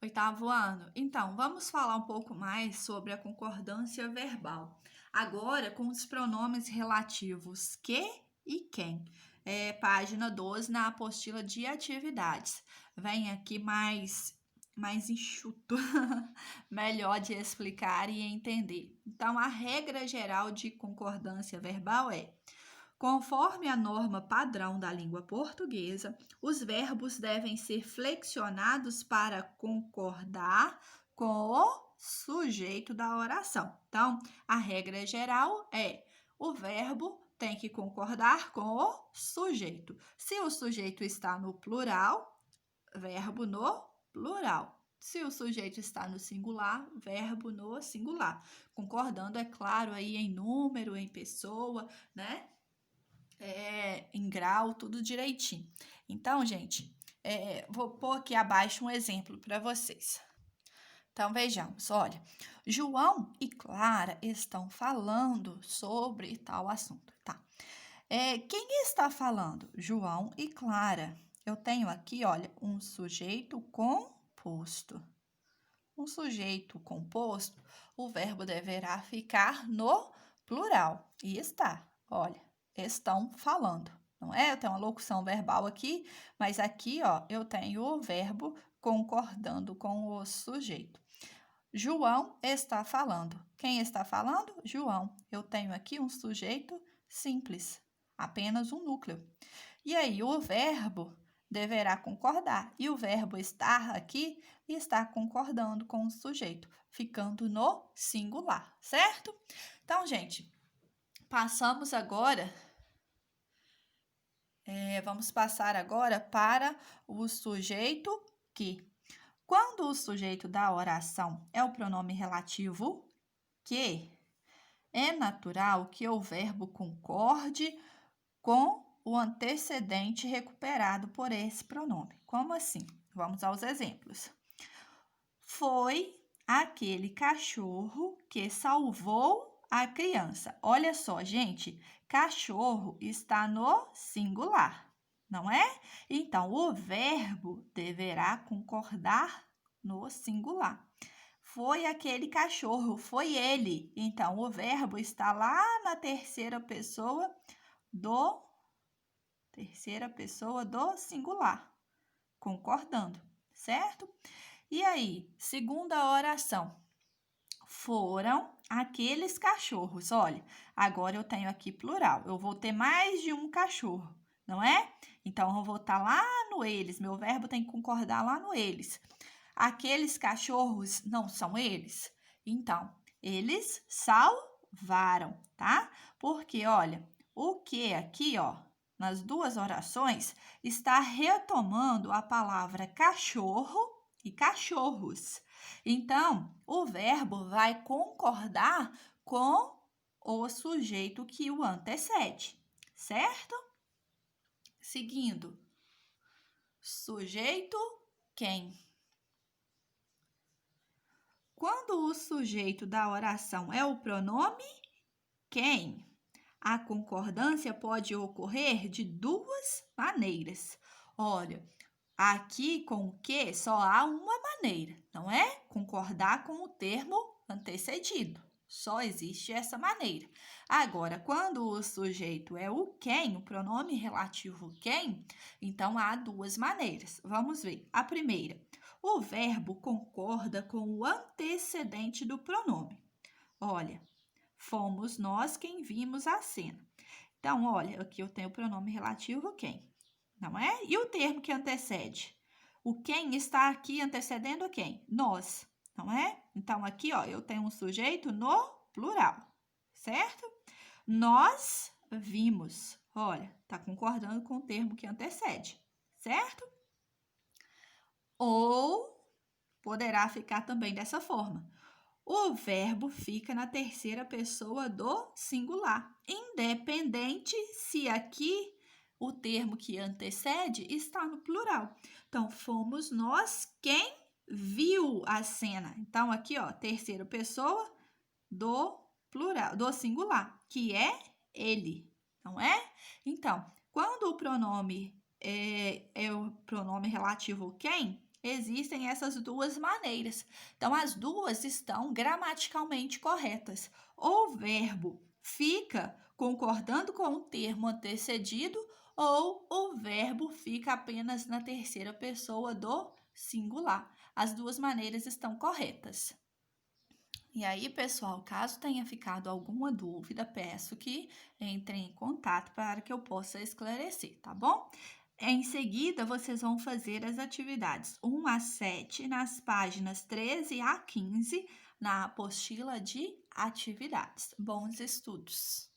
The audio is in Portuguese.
Oitavo ano? Então, vamos falar um pouco mais sobre a concordância verbal. Agora, com os pronomes relativos que e quem. Página 12, na apostila de atividades. Vem aqui mais enxuto, melhor de explicar e entender. Então, a regra geral de concordância verbal é: conforme a norma padrão da língua portuguesa, os verbos devem ser flexionados para concordar com o sujeito da oração. Então, a regra geral é: o verbo tem que concordar com o sujeito. Se o sujeito está no plural, verbo no plural. Se o sujeito está no singular, verbo no singular. Concordando, é claro, aí em número, em pessoa, né? Em grau, tudo direitinho. Então, gente, vou pôr aqui abaixo um exemplo para vocês. Então, vejamos, olha, João e Clara estão falando sobre tal assunto, tá? Quem está falando? João e Clara. Eu tenho aqui, olha, um sujeito composto. Um sujeito composto, o verbo deverá ficar no plural. E está, olha, estão falando, não é? Eu tenho uma locução verbal aqui, mas aqui, ó, eu tenho o verbo concordando com o sujeito. João está falando. Quem está falando? João. Eu tenho aqui um sujeito simples, apenas um núcleo. E aí, o verbo deverá concordar. E o verbo estar aqui está concordando com o sujeito, ficando no singular, certo? Então, gente, passamos agora. Vamos passar agora para o sujeito que. Quando o sujeito da oração é o pronome relativo que, é natural que o verbo concorde com o antecedente recuperado por esse pronome. Como assim? Vamos aos exemplos. Foi aquele cachorro que salvou a criança. Olha só, gente, cachorro está no singular, não é? Então, o verbo deverá concordar no singular. Foi aquele cachorro, foi ele. Então, o verbo está lá na terceira pessoa do singular, concordando, certo? E aí, segunda oração. Foram aqueles cachorros. Olha, agora eu tenho aqui plural. Eu vou ter mais de um cachorro, não é? Então, eu vou estar lá no eles. Meu verbo tem que concordar lá no eles. Aqueles cachorros não são eles? Então, eles salvaram, tá? Porque, olha, o que aqui, ó, nas duas orações, está retomando a palavra cachorro e cachorros. Então, o verbo vai concordar com o sujeito que o antecede, certo? Seguindo, sujeito quem? Quando o sujeito da oração é o pronome quem, a concordância pode ocorrer de duas maneiras. Olha, aqui com o que só há uma maneira, não é? Concordar com o termo antecedido. Só existe essa maneira. Agora, quando o sujeito é o quem, o pronome relativo quem, então há duas maneiras. Vamos ver. A primeira, o verbo concorda com o antecedente do pronome. Olha, fomos nós quem vimos a cena. Então, olha, aqui eu tenho o pronome relativo quem, não é? E o termo que antecede? O quem está aqui antecedendo a quem? Nós, não é? Então, aqui, ó, eu tenho um sujeito no plural, certo? Nós vimos. Olha, tá concordando com o termo que antecede, certo? Ou poderá ficar também dessa forma. O verbo fica na terceira pessoa do singular, independente se aqui o termo que antecede está no plural. Então, fomos nós quem viu a cena. Então, aqui, ó, terceira pessoa do plural, do singular, que é ele, não é? Então, quando o pronome é o pronome relativo quem, existem essas duas maneiras. Então, as duas estão gramaticalmente corretas. Ou o verbo fica concordando com o termo antecedido, ou o verbo fica apenas na terceira pessoa do singular. As duas maneiras estão corretas. E aí, pessoal, caso tenha ficado alguma dúvida, peço que entrem em contato para que eu possa esclarecer, tá bom? Em seguida, vocês vão fazer as atividades 1 a 7 nas páginas 13 a 15 na apostila de atividades. Bons estudos!